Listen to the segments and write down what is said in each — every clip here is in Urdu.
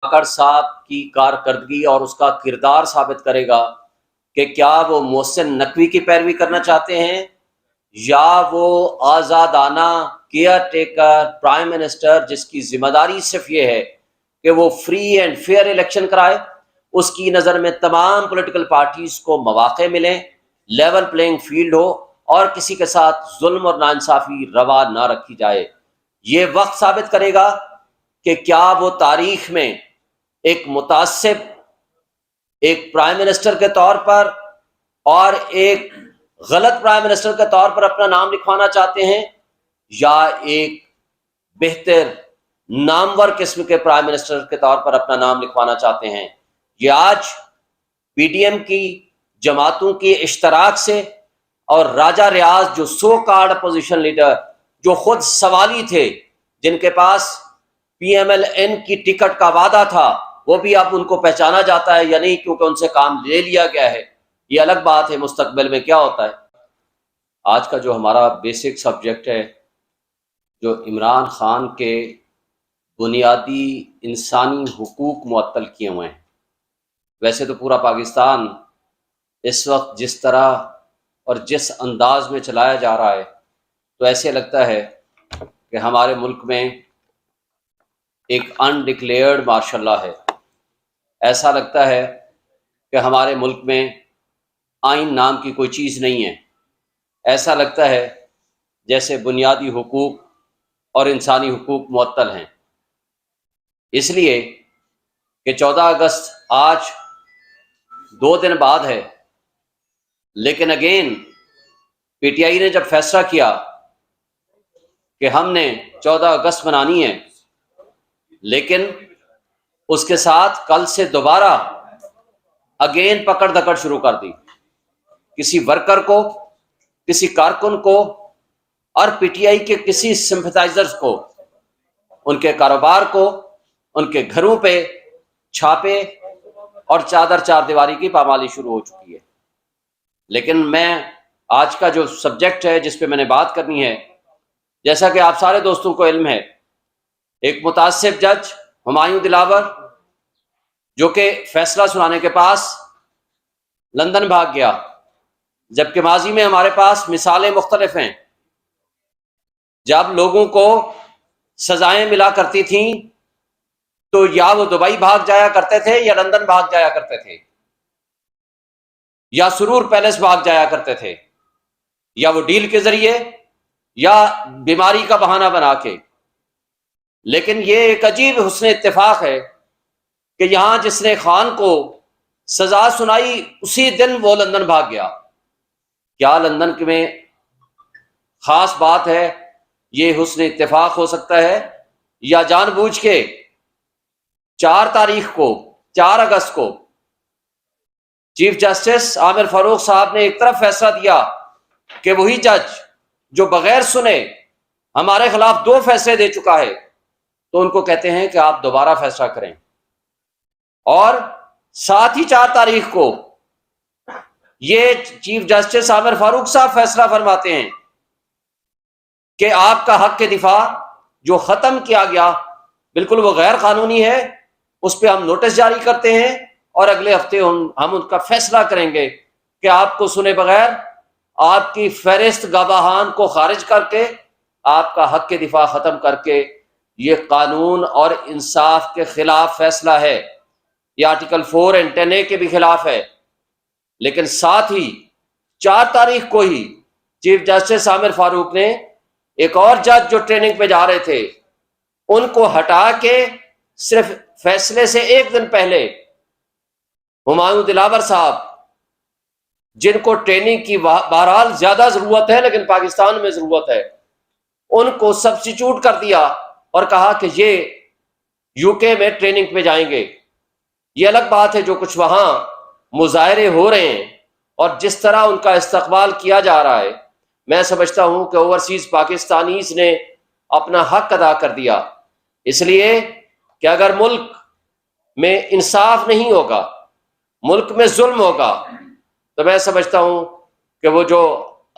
کاکڑ صاحب کی کارکردگی اور اس کا کردار ثابت کرے گا کہ کیا وہ محسن نقوی کی پیروی کرنا چاہتے ہیں یا وہ آزادانہ کیئر ٹیکر پرائم منسٹر جس کی ذمہ داری صرف یہ ہے کہ وہ فری اینڈ فیئر الیکشن کرائے، اس کی نظر میں تمام پولیٹیکل پارٹیز کو مواقع ملیں، لیول پلینگ فیلڈ ہو اور کسی کے ساتھ ظلم اور ناانصافی روا نہ رکھی جائے۔ یہ وقت ثابت کرے گا کہ کیا وہ تاریخ میں ایک متعصب، ایک پرائم منسٹر کے طور پر اور ایک غلط پرائم منسٹر کے طور پر اپنا نام لکھوانا چاہتے ہیں، یا ایک بہتر نامور قسم کے پرائم منسٹر کے طور پر اپنا نام لکھوانا چاہتے ہیں۔ یہ آج پی ڈی ایم کی جماعتوں کی اشتراک سے اور راجہ ریاض جو سو کارڈ اپوزیشن لیڈر جو خود سوالی تھے، جن کے پاس پی ایم ایل این کی ٹکٹ کا وعدہ تھا، وہ بھی اب ان کو پہچانا جاتا ہے یا نہیں کیونکہ ان سے کام لے لیا گیا ہے۔ یہ الگ بات ہے مستقبل میں کیا ہوتا ہے۔ آج کا جو ہمارا بیسک سبجیکٹ ہے، جو عمران خان کے بنیادی انسانی حقوق معطل کیے ہوئے ہیں۔ ویسے تو پورا پاکستان اس وقت جس طرح اور جس انداز میں چلایا جا رہا ہے، تو ایسے لگتا ہے کہ ہمارے ملک میں ایک انڈکلیئرڈ مارشل لا ہے۔ ایسا لگتا ہے کہ ہمارے ملک میں آئین نام کی کوئی چیز نہیں ہے۔ ایسا لگتا ہے جیسے بنیادی حقوق اور انسانی حقوق معطل ہیں۔ اس لیے کہ 14 اگست آج 2 دن بعد ہے، لیکن اگین پی ٹی آئی نے جب فیصلہ کیا کہ ہم نے 14 اگست منانی ہے، لیکن اس کے ساتھ کل سے دوبارہ اگین پکڑ دکڑ شروع کر دی، کسی ورکر کو، کسی کارکن کو اور پی ٹی آئی کے کسی سمپتھائزرز کو، ان کے کاروبار کو، ان کے گھروں پہ چھاپے اور چادر چار دیواری کی پامالی شروع ہو چکی ہے۔ لیکن میں آج کا جو سبجیکٹ ہے جس پہ میں نے بات کرنی ہے، جیسا کہ آپ سارے دوستوں کو علم ہے، ایک متعصب جج ہمایوں دلاور جو کہ فیصلہ سنانے کے پاس لندن بھاگ گیا، جبکہ ماضی میں ہمارے پاس مثالیں مختلف ہیں۔ جب لوگوں کو سزائیں ملا کرتی تھیں تو یا وہ دبئی بھاگ جایا کرتے تھے یا لندن بھاگ جایا کرتے تھے، یا سرور پیلس بھاگ جایا کرتے تھے، یا وہ ڈیل کے ذریعے یا بیماری کا بہانہ بنا کے۔ لیکن یہ ایک عجیب حسن اتفاق ہے کہ یہاں جس نے خان کو سزا سنائی اسی دن وہ لندن بھاگ گیا۔ کیا لندن میں خاص بات ہے؟ یہ حسن اتفاق ہو سکتا ہے یا جان بوجھ کے 4 تاریخ کو، 4 اگست کو چیف جسٹس عامر فاروق صاحب نے ایک طرف فیصلہ دیا کہ وہی جج جو بغیر سنے ہمارے خلاف 2 فیصلے دے چکا ہے، تو ان کو کہتے ہیں کہ آپ دوبارہ فیصلہ کریں، اور ساتھ ہی 4 تاریخ کو یہ چیف جسٹس عامر فاروق صاحب فیصلہ فرماتے ہیں کہ آپ کا حق کے دفاع جو ختم کیا گیا بالکل وہ غیر قانونی ہے، اس پہ ہم نوٹس جاری کرتے ہیں اور اگلے ہفتے ہم ان کا فیصلہ کریں گے کہ آپ کو سنے بغیر آپ کی فہرست گواہان کو خارج کر کے آپ کا حق کے دفاع ختم کر کے یہ قانون اور انصاف کے خلاف فیصلہ ہے، یہ آرٹیکل 4 اور 10A کے بھی خلاف ہے۔ لیکن ساتھ ہی 4 تاریخ کو ہی چیف جسٹس عامر فاروق نے ایک اور جج جو ٹریننگ پہ جا رہے تھے ان کو ہٹا کے صرف فیصلے سے 1 دن پہلے ہمایوں دلاور صاحب، جن کو ٹریننگ کی بہرحال زیادہ ضرورت ہے لیکن پاکستان میں ضرورت ہے، ان کو سبسٹیچیوٹ کر دیا اور کہا کہ یہ یو کے میں ٹریننگ پہ جائیں گے۔ یہ الگ بات ہے جو کچھ وہاں مظاہرے ہو رہے ہیں اور جس طرح ان کا استقبال کیا جا رہا ہے، میں سمجھتا ہوں کہ اوورسیز پاکستانیز نے اپنا حق ادا کر دیا، اس لیے کہ اگر ملک میں انصاف نہیں ہوگا، ملک میں ظلم ہوگا، تو میں سمجھتا ہوں کہ وہ جو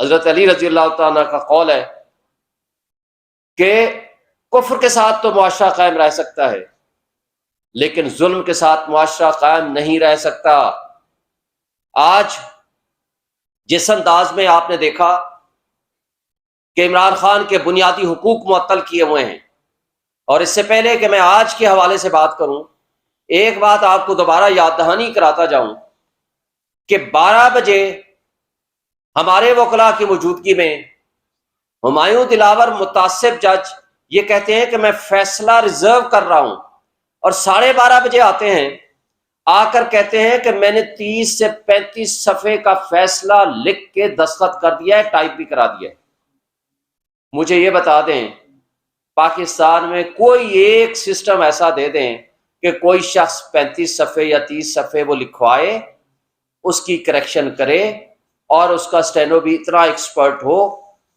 حضرت علی رضی اللہ تعالیٰ کا قول ہے کہ کفر کے ساتھ تو معاشرہ قائم رہ سکتا ہے لیکن ظلم کے ساتھ معاشرہ قائم نہیں رہ سکتا۔ آج جس انداز میں آپ نے دیکھا کہ عمران خان کے بنیادی حقوق معطل کیے ہوئے ہیں، اور اس سے پہلے کہ میں آج کے حوالے سے بات کروں، ایک بات آپ کو دوبارہ یاد دہانی کراتا جاؤں کہ 12 بجے ہمارے وکلاء کی موجودگی میں ہمایوں دلاور متعصب جج یہ کہتے ہیں کہ میں فیصلہ ریزرو کر رہا ہوں، اور 12:30 بجے آتے ہیں، آ کر کہتے ہیں کہ میں نے 30 سے 35 صفحے کا فیصلہ لکھ کے دستخط کر دیا ہے، ٹائپ بھی کرا دیا ہے۔ مجھے یہ بتا دیں پاکستان میں کوئی ایک سسٹم ایسا دے دیں کہ کوئی شخص 35 صفحے یا 30 صفحے وہ لکھوائے، اس کی کریکشن کرے، اور اس کا اسٹینو بھی اتنا ایکسپرٹ ہو،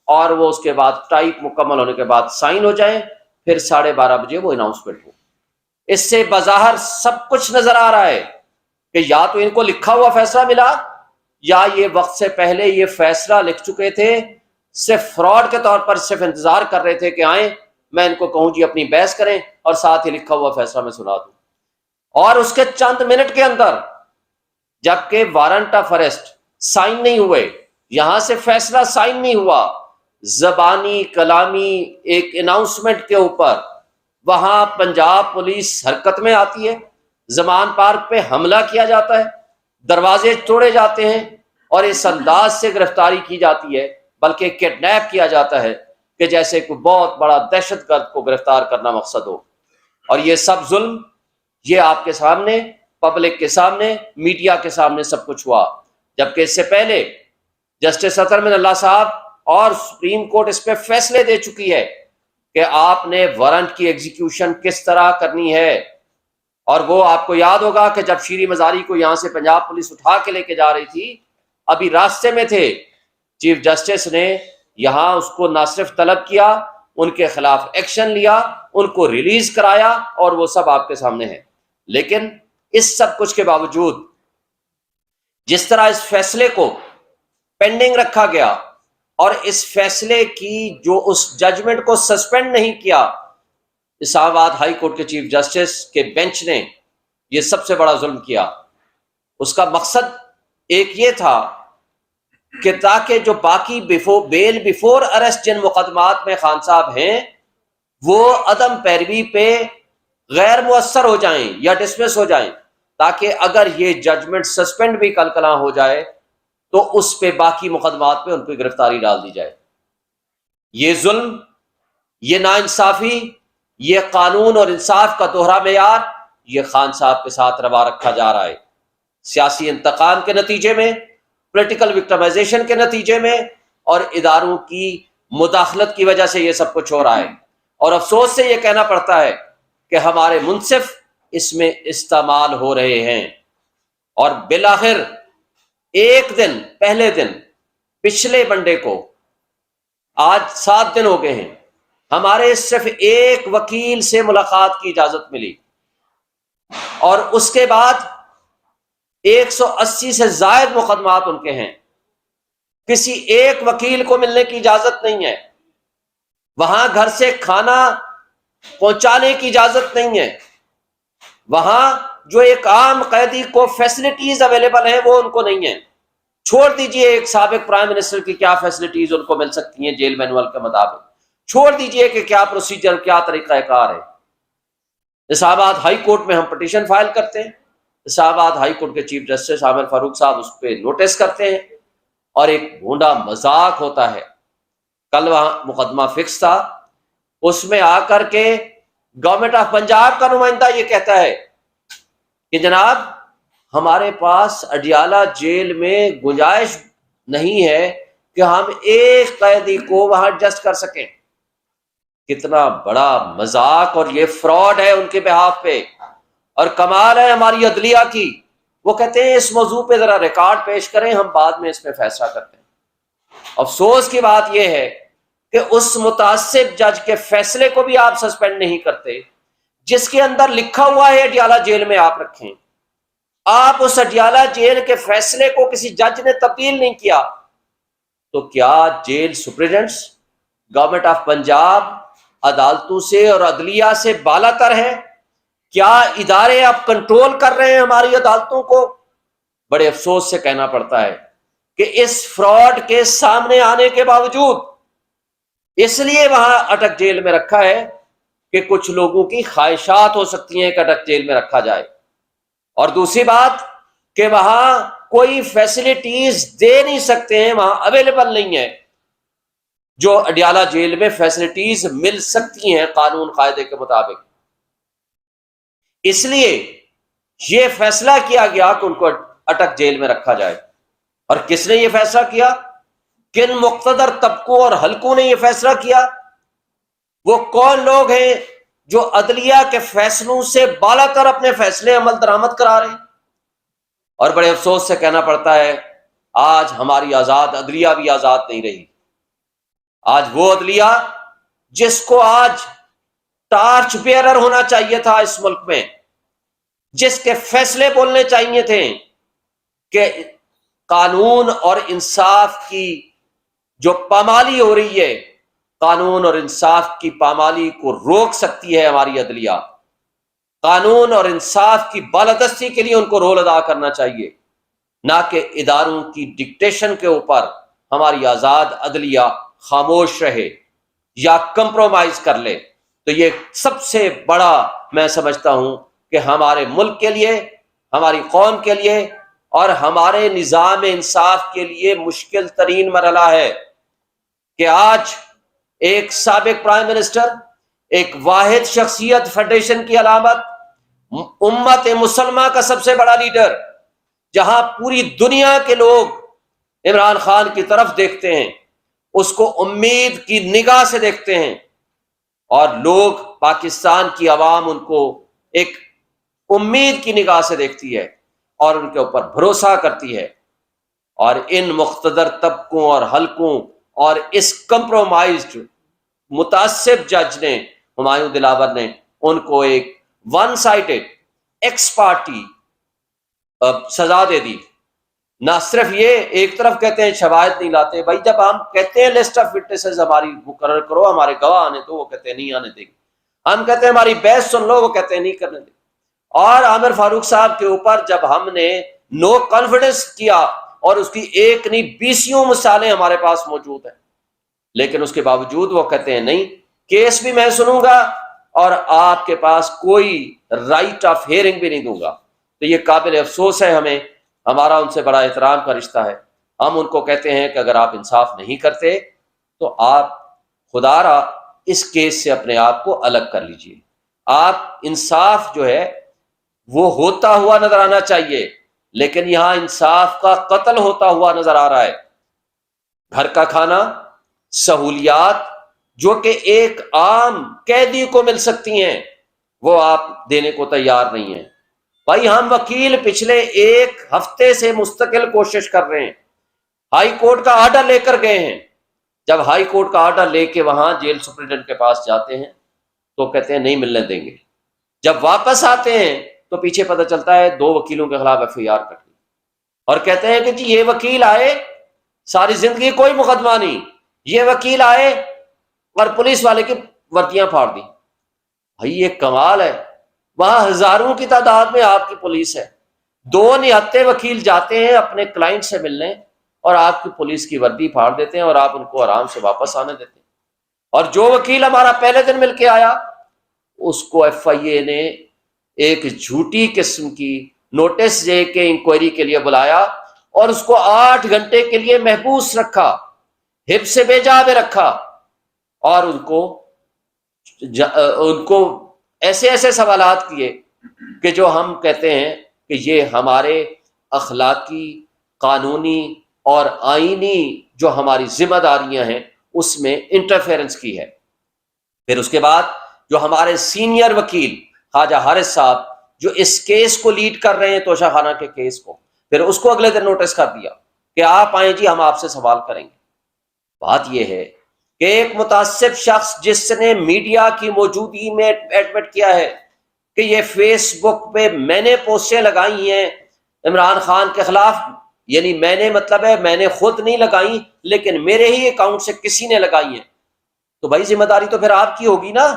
اور وہ اس کے بعد ٹائپ مکمل ہونے کے بعد سائن ہو جائیں، پھر 12:30 بجے وہ اناؤنسمنٹ ہو۔ اس سے بظاہر سب کچھ نظر آ رہا ہے کہ یا تو ان کو لکھا ہوا فیصلہ ملا، یا یہ وقت سے پہلے یہ فیصلہ لکھ چکے تھے، صرف فراڈ کے طور پر صرف انتظار کر رہے تھے کہ آئیں، میں ان کو کہوں جی اپنی بحث کریں، اور ساتھ ہی لکھا ہوا فیصلہ میں سنا دوں۔ اور اس کے چند منٹ کے اندر، جبکہ وارنٹ آف اریسٹ سائن نہیں ہوئے، یہاں سے فیصلہ سائن نہیں ہوا، زبانی کلامی ایک اناؤنسمنٹ کے اوپر وہاں پنجاب پولیس حرکت میں آتی ہے، زمان پارک پہ حملہ کیا جاتا ہے، دروازے توڑے جاتے ہیں، اور اس انداز سے گرفتاری کی جاتی ہے، بلکہ کڈنیپ کیا جاتا ہے کہ جیسے کوئی بہت بڑا دہشت گرد کو گرفتار کرنا مقصد ہو۔ اور یہ سب ظلم، یہ آپ کے سامنے، پبلک کے سامنے، میڈیا کے سامنے سب کچھ ہوا، جبکہ اس سے پہلے جسٹس اطہر من اللہ صاحب اور سپریم کورٹ اس پہ فیصلے دے چکی ہے کہ آپ نے وارنٹ کی ایگزیکیوشن کس طرح کرنی ہے۔ اور وہ آپ کو یاد ہوگا کہ جب شیری مزاری کو یہاں سے پنجاب پولیس اٹھا کے لے کے جا رہی تھی، ابھی راستے میں تھے، چیف جسٹس نے یہاں اس کو نہ صرف طلب کیا، ان کے خلاف ایکشن لیا، ان کو ریلیز کرایا، اور وہ سب آپ کے سامنے ہے۔ لیکن اس سب کچھ کے باوجود جس طرح اس فیصلے کو پینڈنگ رکھا گیا، اور اس فیصلے کی جو اس ججمنٹ کو سسپینڈ نہیں کیا، اسلام آباد ہائی کورٹ کے چیف جسٹس کے بینچ نے یہ سب سے بڑا ظلم کیا۔ اس کا مقصد ایک یہ تھا کہ تاکہ جو باقی بیل بیفور اریسٹ جن مقدمات میں خان صاحب ہیں، وہ عدم پیروی پہ غیر مؤثر ہو جائیں یا ڈسمس ہو جائیں، تاکہ اگر یہ ججمنٹ سسپینڈ بھی کل کلاں ہو جائے تو اس پہ باقی مقدمات پہ ان پہ گرفتاری ڈال دی جائے۔ یہ ظلم، یہ ناانصافی، یہ قانون اور انصاف کا دوہرا معیار، یہ خان صاحب کے ساتھ روا رکھا جا رہا ہے۔ سیاسی انتقام کے نتیجے میں، پولیٹیکل وکٹمائزیشن کے نتیجے میں، اور اداروں کی مداخلت کی وجہ سے یہ سب کچھ ہو رہا ہے۔ اور افسوس سے یہ کہنا پڑتا ہے کہ ہمارے منصف اس میں استعمال ہو رہے ہیں۔ اور بالآخر ایک دن، پہلے دن، پچھلے منڈے کو، آج 7 دن ہو گئے ہیں، ہمارے صرف ایک وکیل سے ملاقات کی اجازت ملی، اور اس کے بعد 180 سے زائد مقدمات ان کے ہیں۔ کسی ایک وکیل کو ملنے کی اجازت نہیں ہے، وہاں گھر سے کھانا پہنچانے کی اجازت نہیں ہے، وہاں جو ایک عام قیدی کو فیسلٹیز اویلیبل ہیں وہ ان کو نہیں ہیں۔ چھوڑ دیجئے ایک سابق پرائم منسٹر کی کیا فیسلٹیز ان کو مل سکتی ہیں جیل مینول کے مطابق، چھوڑ دیجئے کہ کیا پروسیجر، کیا طریقہ کار ہے۔ اسلام آباد ہائی کورٹ میں ہم پٹیشن فائل کرتے ہیں، اسلام آباد ہائی کورٹ کے چیف جسٹس عامر فاروق صاحب اس پہ نوٹس کرتے ہیں، اور ایک بھونڈا مذاق ہوتا ہے۔ کل وہاں مقدمہ فکس تھا، اس میں آ کر کے گورنمنٹ آف پنجاب کا نمائندہ یہ کہتا ہے کہ جناب ہمارے پاس اڈیالہ جیل میں گنجائش نہیں ہے کہ ہم ایک قیدی کو وہاں ایڈجسٹ کر سکیں۔ کتنا بڑا مذاق، اور یہ فراڈ ہے ان کے بہاف پہ۔ اور کمال ہے ہماری عدلیہ کی، وہ کہتے ہیں اس موضوع پہ ذرا ریکارڈ پیش کریں، ہم بعد میں اس پہ فیصلہ کرتے ہیں۔ افسوس کی بات یہ ہے کہ اس متعصب جج کے فیصلے کو بھی آپ سسپینڈ نہیں کرتے، جس کے اندر لکھا ہوا ہے اڈیالہ جیل میں آپ رکھیں۔ آپ اس اڈیالہ جیل کے فیصلے کو کسی جج نے تبدیل نہیں کیا، تو کیا جیل سپرنٹینڈنٹس، گورنمنٹ آف پنجاب عدالتوں سے اور عدلیہ سے بالا تر ہے؟ کیا ادارے اب کنٹرول کر رہے ہیں ہماری عدالتوں کو؟ بڑے افسوس سے کہنا پڑتا ہے کہ اس فراڈ کے سامنے آنے کے باوجود اس لیے وہاں اٹک جیل میں رکھا ہے کہ کچھ لوگوں کی خواہشات ہو سکتی ہیں کہ اٹک جیل میں رکھا جائے، اور دوسری بات کہ وہاں کوئی فیسلٹیز دے نہیں سکتے ہیں، وہاں اویلیبل نہیں ہے جو اڈیالہ جیل میں فیسلٹیز مل سکتی ہیں قانون قاعدے کے مطابق۔ اس لیے یہ فیصلہ کیا گیا کہ ان کو اٹک جیل میں رکھا جائے۔ اور کس نے یہ فیصلہ کیا؟ کن مقتدر طبقوں اور حلقوں نے یہ فیصلہ کیا؟ وہ کون لوگ ہیں جو عدلیہ کے فیصلوں سے بالا تر اپنے فیصلے عمل درآمد کرا رہے ہیں؟ اور بڑے افسوس سے کہنا پڑتا ہے آج ہماری آزاد عدلیہ بھی آزاد نہیں رہی۔ آج وہ عدلیہ جس کو آج ٹارچ بیئرر ہونا چاہیے تھا اس ملک میں، جس کے فیصلے بولنے چاہیے تھے کہ قانون اور انصاف کی جو پامالی ہو رہی ہے، قانون اور انصاف کی پامالی کو روک سکتی ہے ہماری عدلیہ، قانون اور انصاف کی بالادستی کے لیے ان کو رول ادا کرنا چاہیے، نہ کہ اداروں کی ڈکٹیشن کے اوپر ہماری آزاد عدلیہ خاموش رہے یا کمپرومائز کر لے۔ تو یہ سب سے بڑا میں سمجھتا ہوں کہ ہمارے ملک کے لیے، ہماری قوم کے لیے اور ہمارے نظام انصاف کے لیے مشکل ترین مرحلہ ہے کہ آج ایک سابق پرائم منسٹر، ایک واحد شخصیت فیڈریشن کی علامت، امت مسلمہ کا سب سے بڑا لیڈر، جہاں پوری دنیا کے لوگ عمران خان کی طرف دیکھتے ہیں، اس کو امید کی نگاہ سے دیکھتے ہیں، اور لوگ پاکستان کی عوام ان کو ایک امید کی نگاہ سے دیکھتی ہے اور ان کے اوپر بھروسہ کرتی ہے، اور ان مقتدر طبقوں اور حلقوں اور اس کمپرومائزڈ متعصب جج نے، ہمایوں دلاور نے، ان کو ایک ون سائڈڈ ایکس پارٹی سزا دے دی۔ نہ صرف یہ ایک طرف کہتے ہیں شواہد نہیں لاتے، بھائی جب ہم کہتے ہیں لسٹ آف وٹنسز ہماری مقرر کرو، ہمارے گواہ آنے دو، وہ کہتے ہیں نہیں آنے دیں گے، ہم کہتے ہیں ہماری بحث سن لو، وہ کہتے ہیں نہیں کرنے دیں۔ اور عامر فاروق صاحب کے اوپر جب ہم نے نو کانفیڈنس کیا، اور اس کی ایک نہیں 20 مثالیں ہمارے پاس موجود ہیں، لیکن اس کے باوجود وہ کہتے ہیں نہیں، کیس بھی میں سنوں گا اور آپ کے پاس کوئی رائٹ آف ہیئرنگ بھی نہیں دوں گا۔ تو یہ قابل افسوس ہے، ہمارا ان سے بڑا احترام کا رشتہ ہے۔ ہم ان کو کہتے ہیں کہ اگر آپ انصاف نہیں کرتے تو آپ خدا را اس کیس سے اپنے آپ کو الگ کر لیجئے۔ آپ انصاف جو ہے وہ ہوتا ہوا نظر آنا چاہیے، لیکن یہاں انصاف کا قتل ہوتا ہوا نظر آ رہا ہے۔ گھر کا کھانا، سہولیات جو کہ ایک عام قیدی کو مل سکتی ہیں، وہ آپ دینے کو تیار نہیں ہیں۔ بھائی ہم وکیل پچھلے ایک ہفتے سے مستقل کوشش کر رہے ہیں، ہائی کورٹ کا آرڈر لے کر گئے ہیں۔ جب ہائی کورٹ کا آرڈر لے کے وہاں جیل سپرنٹینڈنٹ کے پاس جاتے ہیں تو کہتے ہیں نہیں ملنے دیں گے، جب واپس آتے ہیں تو پیچھے پتہ چلتا ہے 2 وکیلوں کے خلاف FIR کٹ گئی، اور کہتے ہیں کہ جی یہ وکیل آئے، ساری زندگی کوئی مقدمہ نہیں، یہ وکیل آئے اور پولیس والے کی وردیاں پھاڑ دی۔ بھائی یہ کمال ہے، وہاں ہزاروں کی تعداد میں آپ کی پولیس ہے، 2 نہتے وکیل جاتے ہیں اپنے کلائنٹ سے ملنے اور آپ کی پولیس کی وردی پھاڑ دیتے ہیں اور آپ ان کو آرام سے واپس آنے دیتے ہیں۔ اور جو وکیل ہمارا پہلے دن مل کے آیا، اس کو FIA نے ایک جھوٹی قسم کی نوٹس دے کے انکوائری کے لیے بلایا اور اس کو 8 گھنٹے کے لیے محبوس رکھا، حبس بے جا میں رکھا، اور ان کو ایسے ایسے سوالات کیے کہ جو ہم کہتے ہیں کہ یہ ہمارے اخلاقی، قانونی اور آئینی جو ہماری ذمہ داریاں ہیں اس میں انٹرفیرنس کی ہے۔ پھر اس کے بعد جو ہمارے سینئر وکیل خواجہ حارث صاحب جو اس کیس کو لیڈ کر رہے ہیں، توشہ خانہ کے کیس کو، پھر اس کو اگلے دن نوٹس کر دیا کہ آپ آئیں جی، ہم آپ سے سوال کریں گے۔ بات یہ ہے کہ ایک متعصب شخص جس نے میڈیا کی موجودگی میں ایڈمٹ کیا ہے کہ یہ فیس بک پہ میں نے پوسٹیں لگائی ہیں عمران خان کے خلاف، یعنی میں نے مطلب ہے میں نے خود نہیں لگائی لیکن میرے ہی اکاؤنٹ سے کسی نے لگائی ہیں، تو بھائی ذمہ داری تو پھر آپ کی ہوگی نا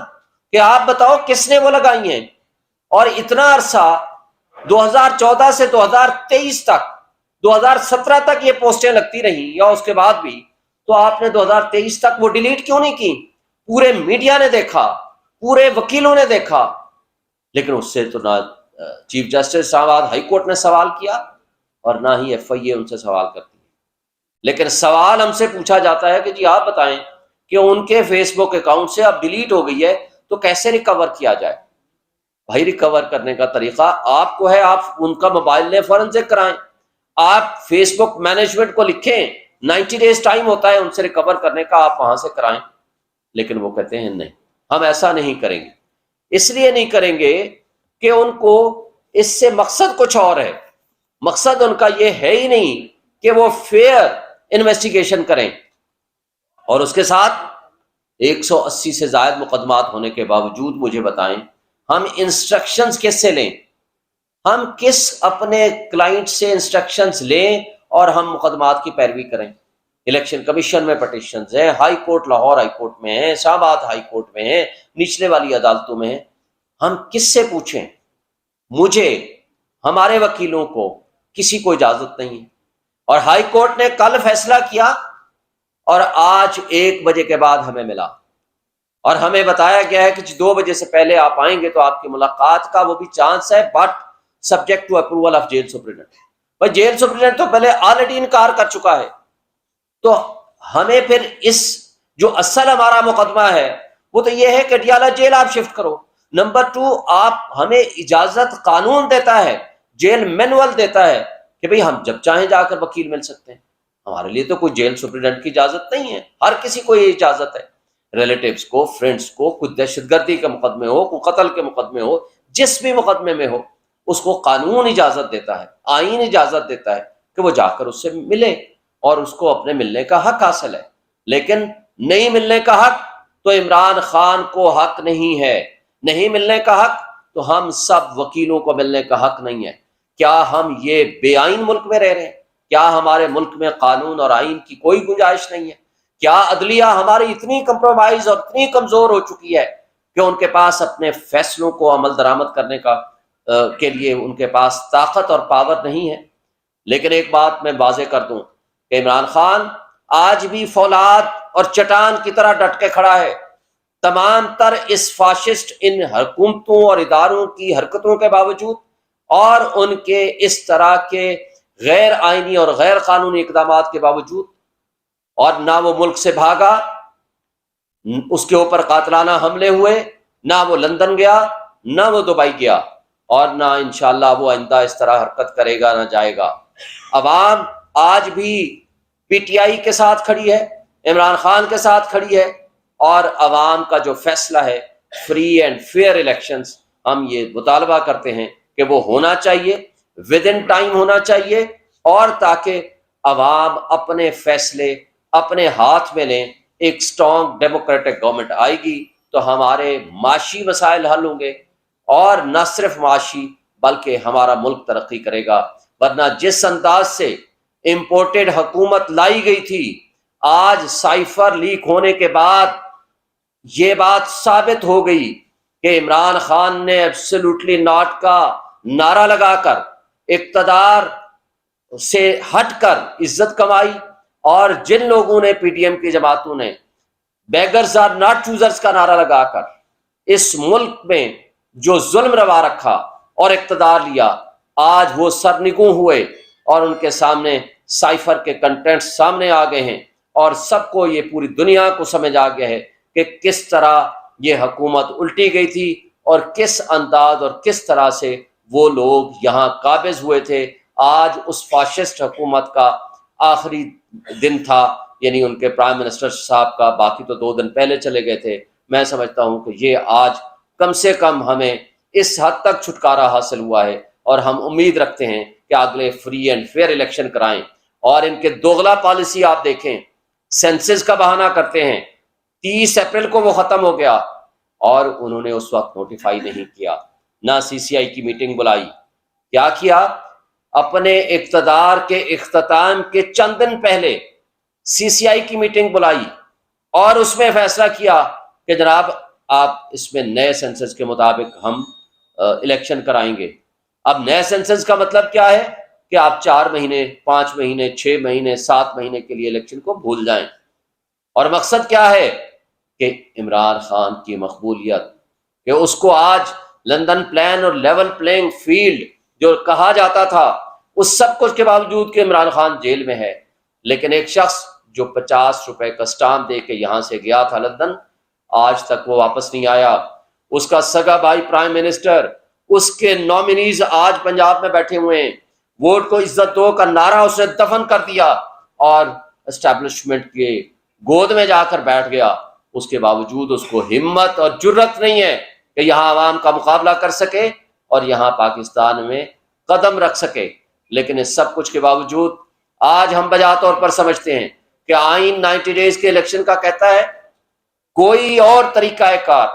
کہ آپ بتاؤ کس نے وہ لگائی ہیں۔ اور اتنا عرصہ 2014 سے 2023 تک، 2017 تک یہ پوسٹیں لگتی رہیں یا اس کے بعد بھی، تو آپ نے 2023 تک وہ ڈیلیٹ کیوں نہیں کی؟ پورے میڈیا نے دیکھا، پورے وکیلوں نے دیکھا، لیکن اس سے تو نہ چیف جسٹس اسلام آباد ہائی کورٹ نے سوال کیا اور نہ ہی ایف آئی اے ان سے سوال کرتی ہے۔ لیکن سوال ہم سے پوچھا جاتا ہے کہ جی آپ بتائیں کہ ان کے فیس بک اکاؤنٹ سے اب ڈیلیٹ ہو گئی ہے تو کیسے ریکور کیا جائے؟ بھائی ریکور کرنے کا طریقہ آپ کو ہے، آپ ان کا موبائل لیں، فورنزک کرائیں، آپ فیس بک مینجمنٹ کو لکھیں، 90 ڈیز ٹائم ہوتا ہے ان سے ریکور کرنے کا، آپ وہاں سے کرائیں۔ لیکن وہ کہتے ہیں نہیں، ہم ایسا نہیں کریں گے۔ اس لیے نہیں کریں گے کہ ان کو اس سے مقصد کچھ اور ہے، مقصد ان کا یہ ہے ہی نہیں کہ وہ فیئر انویسٹیگیشن کریں۔ اور اس کے ساتھ 180 سے زائد مقدمات ہونے کے باوجود مجھے بتائیں ہم انسٹرکشنز کس سے لیں؟ ہم کس اپنے کلائنٹ سے انسٹرکشنز لیں اور ہم مقدمات کی پیروی کریں؟ الیکشن کمیشن میں پٹیشنز ہیں، high court Lahore high court میں ہیں، اسلام آباد ہائی کورٹ میں ہیں، نچلے والی عدالتوں میں ہیں۔ ہم کس سے پوچھیں؟ مجھے، ہمارے وکیلوں کو، کسی کو اجازت نہیں ہے۔ اور ہائی کورٹ نے کل فیصلہ کیا اور آج 1 بجے کے بعد ہمیں ملا اور ہمیں بتایا گیا ہے کہ 2 بجے سے پہلے آپ آئیں گے تو آپ کی ملاقات کا وہ بھی چانس ہے، but subject to approval of jail superintendent. بھائی جیل سپرنٹینڈنٹ تو پہلے آلریڈی انکار کر چکا ہے، تو ہمیں پھر اس جو اصل ہمارا مقدمہ ہے وہ تو یہ ہے کہ ڈیالہ جیل آپ شفٹ کرو۔ نمبر 2، آپ ہمیں اجازت، قانون دیتا ہے، جیل مینول دیتا ہے کہ بھئی ہم جب چاہیں جا کر وکیل مل سکتے ہیں۔ ہمارے لیے تو کوئی جیل سپرنٹینڈنٹ کی اجازت نہیں ہے، ہر کسی کو یہ اجازت ہے، ریلیٹیوز کو، فرینڈز کو، کوئی دہشت گردی کے مقدمے ہو، کوئی قتل کے مقدمے ہو، جس بھی مقدمے میں ہو، اس کو قانون اجازت دیتا ہے، آئین اجازت دیتا ہے کہ وہ جا کر اس سے ملے اور اس کو اپنے ملنے کا حق حاصل ہے۔ لیکن نہیں ملنے کا حق تو عمران خان کو حق نہیں ہے، نہیں ملنے کا حق تو ہم سب وکیلوں کو ملنے کا حق نہیں ہے۔ کیا ہم یہ بے آئین ملک میں رہ رہے ہیں؟ کیا ہمارے ملک میں قانون اور آئین کی کوئی گنجائش نہیں ہے؟ کیا عدلیہ ہماری اتنی کمپرومائز اور اتنی کمزور ہو چکی ہے کہ ان کے پاس اپنے فیصلوں کو عمل درآمد کرنے کے لیے ان کے پاس طاقت اور پاور نہیں ہے؟ لیکن ایک بات میں واضح کر دوں کہ عمران خان آج بھی فولاد اور چٹان کی طرح ڈٹ کے کھڑا ہے۔ تمام تر اس فاشسٹ ان حکومتوں اور اداروں کی حرکتوں کے باوجود اور ان کے اس طرح کے غیر آئینی اور غیر قانونی اقدامات کے باوجود، اور نہ وہ ملک سے بھاگا، اس کے اوپر قاتلانہ حملے ہوئے، نہ وہ لندن گیا، نہ وہ دبئی گیا، اور نہ انشاءاللہ وہ آئندہ اس طرح حرکت کرے گا، نہ جائے گا۔ عوام آج بھی پی ٹی آئی کے ساتھ کھڑی ہے، عمران خان کے ساتھ کھڑی ہے، اور عوام کا جو فیصلہ ہے فری اینڈ فیئر الیکشنز، ہم یہ مطالبہ کرتے ہیں کہ وہ ہونا چاہیے، ود ان ٹائم ہونا چاہیے، اور تاکہ عوام اپنے فیصلے اپنے ہاتھ میں لیں۔ ایک سٹرانگ ڈیموکریٹک گورنمنٹ آئے گی تو ہمارے معاشی مسائل حل ہوں گے، اور نہ صرف معاشی بلکہ ہمارا ملک ترقی کرے گا۔ ورنہ جس انداز سے امپورٹڈ حکومت لائی گئی تھی، آج سائفر لیک ہونے کے بعد یہ بات ثابت ہو گئی کہ عمران خان نے ایبسلیوٹلی ناٹ کا نعرہ لگا کر اقتدار سے ہٹ کر عزت کمائی، اور جن لوگوں نے پی ڈی ایم کی جماعتوں نے بیگرز آر ناٹ چوزرز کا نعرہ لگا کر اس ملک میں جو ظلم روا رکھا اور اقتدار لیا، آج وہ سرنگوں ہوئے اور ان کے سامنے سائفر کے کنٹینٹ سامنے آ گئے ہیں، اور سب کو یہ پوری دنیا کو سمجھ آ گیا ہے کہ کس طرح یہ حکومت الٹی گئی تھی اور کس انداز اور کس طرح سے وہ لوگ یہاں قابض ہوئے تھے۔ آج اس فاشسٹ حکومت کا آخری دن تھا، یعنی ان کے پرائم منسٹر صاحب کا، باقی تو 2 دن پہلے چلے گئے تھے۔ میں سمجھتا ہوں کہ یہ آج کم سے کم ہمیں اس حد تک چھٹکارا حاصل ہوا ہے، اور ہم امید رکھتے ہیں کہ اگلے فری اینڈ فیئر الیکشن کرائیں۔ اور ان کے دوغلا پالیسی آپ دیکھیں، سینسز کا بہانہ کرتے ہیں، 30 اپریل کو وہ ختم ہو گیا اور انہوں نے اس وقت نوٹیفائی نہیں کیا، نہ سی سی آئی کی میٹنگ بلائی۔ کیا کیا؟ اپنے اقتدار کے اختتام کے چند دن پہلے سی سی آئی کی میٹنگ بلائی اور اس میں فیصلہ کیا کہ جناب آپ اس میں نئے سینسس کے مطابق ہم الیکشن کرائیں گے. اب نئے سینسس کا مطلب کیا ہے کہ آپ 4 مہینے 5 مہینے 6 مہینے 7 مہینے کے لیے الیکشن کو بھول جائیں. اور مقصد کیا ہے کہ عمران خان کی مقبولیت، کہ اس کو آج لندن پلان اور لیول پلینگ فیلڈ جو کہا جاتا تھا، اس سب کچھ کے باوجود کہ عمران خان جیل میں ہے، لیکن ایک شخص جو 50 روپے کا اسٹامپ دے کے یہاں سے گیا تھا لندن، آج تک وہ واپس نہیں آیا. اس کا سگا بھائی پرائم منسٹر، اس کے نامنیز آج پنجاب میں بیٹھے ہوئے ہیں. ووٹ کو عزت دو کا نعرہ اسے دفن کر دیا اور اسٹیبلشمنٹ کے گود میں جا کر بیٹھ گیا. اس کے باوجود اس کو ہمت اور جرت نہیں ہے کہ یہاں عوام کا مقابلہ کر سکے اور یہاں پاکستان میں قدم رکھ سکے. لیکن اس سب کچھ کے باوجود آج ہم بجا طور پر سمجھتے ہیں کہ آئین 90 ڈیز کے الیکشن کا کہتا ہے. کوئی اور طریقہ کار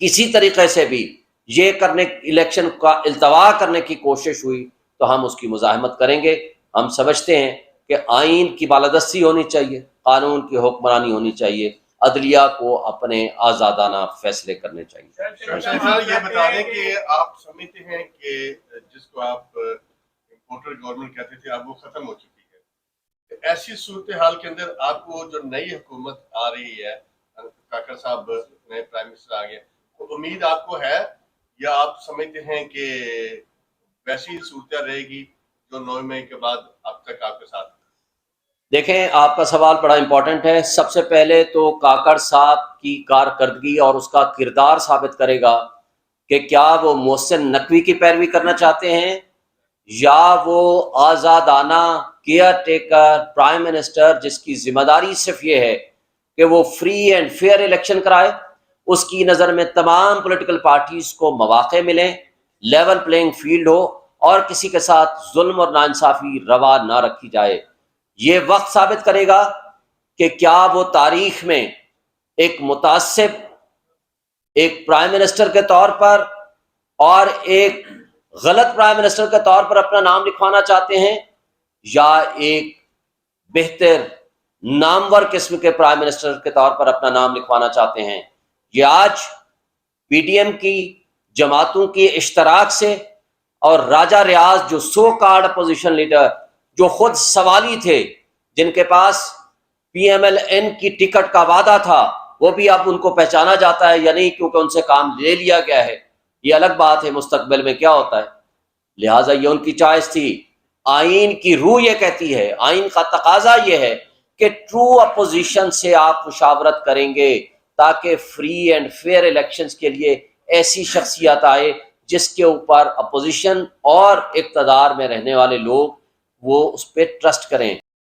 کسی طریقے سے بھی یہ کرنے الیکشن کا التوا کرنے کی کوشش ہوئی تو ہم اس کی مزاحمت کریں گے. ہم سمجھتے ہیں کہ آئین کی بالادستی ہونی چاہیے، قانون کی حکمرانی ہونی چاہیے، عدلیہ کو اپنے آزادانہ فیصلے کرنے چاہیے. یہ بتا دیں کہ آپ سمجھتے ہیں کہ جس کو آپ امپورٹر گورنمنٹ کہتے تھے اب وہ ختم ہو چکی ہے. ایسی صورتحال کے اندر آپ کو جو نئی حکومت آ رہی ہے، کاکڑ صاحب نئے پرائم منسٹر آ گئے، تو امید آپ کو ہے یا آپ سمجھتے ہیں کہ ویسی صورتحال رہے گی جو 9 مئی کے بعد اب تک آپ کے ساتھ؟ دیکھیں، آپ کا سوال بڑا امپورٹنٹ ہے. سب سے پہلے تو کاکڑ صاحب کی کارکردگی اور اس کا کردار ثابت کرے گا کہ کیا وہ محسن نقوی کی پیروی کرنا چاہتے ہیں یا وہ آزادانہ کیئر ٹیکر پرائم منسٹر جس کی ذمہ داری صرف یہ ہے کہ وہ فری اینڈ فیئر الیکشن کرائے. اس کی نظر میں تمام پولیٹیکل پارٹیز کو مواقع ملیں، لیول پلینگ فیلڈ ہو اور کسی کے ساتھ ظلم اور ناانصافی روا نہ رکھی جائے. یہ وقت ثابت کرے گا کہ کیا وہ تاریخ میں ایک متعصب، ایک پرائم منسٹر کے طور پر اور ایک غلط پرائم منسٹر کے طور پر اپنا نام لکھوانا چاہتے ہیں یا ایک بہتر نامور قسم کے پرائم منسٹر کے طور پر اپنا نام لکھوانا چاہتے ہیں. یہ آج پی ڈی ایم کی جماعتوں کے اشتراک سے اور راجہ ریاض جو سو کارڈ اپوزیشن لیڈر جو خود سوالی تھے، جن کے پاس پی ایم ایل این کی ٹکٹ کا وعدہ تھا، وہ بھی اب ان کو پہچانا جاتا ہے یا نہیں کیونکہ ان سے کام لے لیا گیا ہے. یہ الگ بات ہے مستقبل میں کیا ہوتا ہے. لہٰذا یہ ان کی چوائس تھی. آئین کی روح یہ کہتی ہے، آئین کا تقاضا یہ ہے کہ ٹرو اپوزیشن سے آپ مشاورت کریں گے تاکہ فری اینڈ فیئر الیکشنز کے لیے ایسی شخصیت آئے جس کے اوپر اپوزیشن اور اقتدار میں رہنے والے لوگ وہ اس پہ ٹرسٹ کریں.